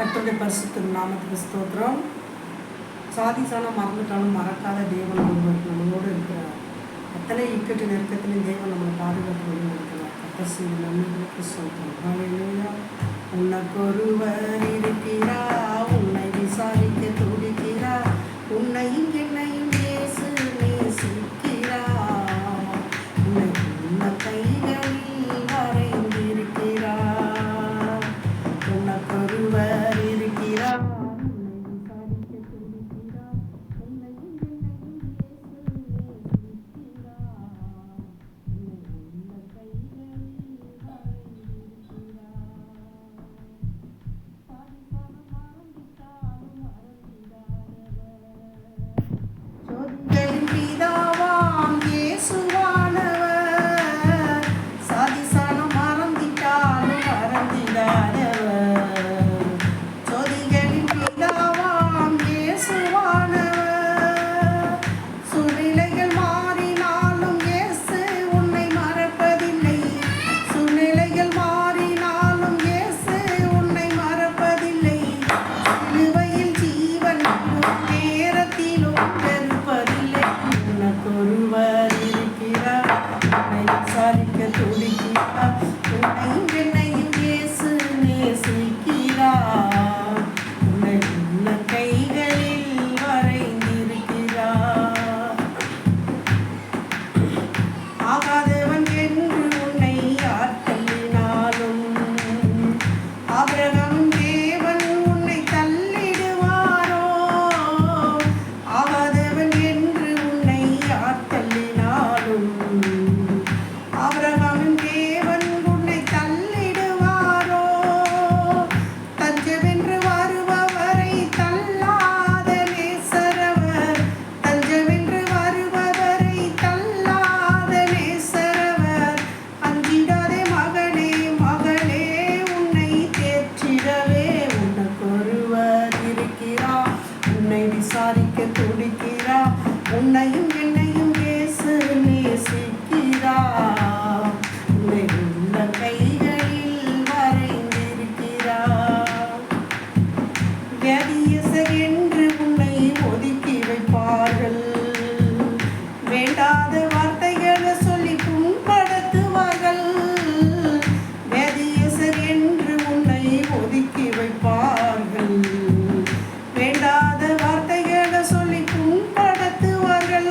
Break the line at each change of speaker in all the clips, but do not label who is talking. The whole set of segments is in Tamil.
கர்த்தருடைய பரிசுத்த நாமத்துக்கு ஸ்தோத்திரம். சாதிசான மறந்துட்டாலும் மறக்காத தேவன் ஒருவர் நம்மளோடு இருக்கிறார். அத்தனை இக்கட்டு நெருக்கத்திலும் தேவன் நம்மளை பாதுகாத்து இருக்கிறார். கர்த்தர் செய்த நன்மைகளுக்கு ஸ்தோத்திரம். ஹல்லேலூயா. உனக்கொருவர் இருக்கிறார், உன்னை விசாரிக்க துடிக்கிறார், உன்னையும் என்னையும் இயேசு நேசிக்கிறார், உன்னை உன்ன கைகளில் வரைந்திருக்கிறார். உனக்கொருவர் இருக்கிறார், விசாரிக்க துடிக்கிறார், உன்னையும் என்னையும் இயேசு நேசிக்கிறார், உன்னை உள்ள கைகளில் வரைந்திருக்கிறார். வியாதியஸ்தர் என்று உன்னை ஒதுக்கி வைப்பார்கள், வேண்டாத வார்த்தைகளை சொல்லி புண்படுத்துவார்கள். வியாதியஸ்தர் என்று உன்னை ஒதுக்கி வைப்பார்கள், வேண்டாத வார்த்தைகளை சொல்லி புண்படுத்துவார்கள்.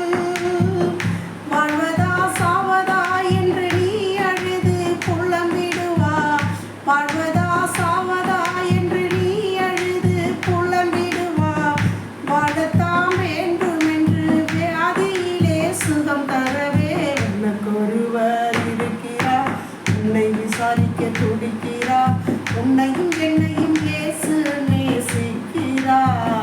வாழ்வதா சாவதா என்று நீ அழுது புலம்பிடுவா, வாழ்வதா சாவதா என்று நீ அழுது புலம்பிடுவா. வாழத்தான் வேண்டும் என்று வியாதியிலே சுகம் தரவே உனக்கொருவர் இருக்கிறார், உன்னை விசாரிக்க துடிக்கிறார், உன்னையும் என்னையும் இயேசு நேசிக்கிறார்.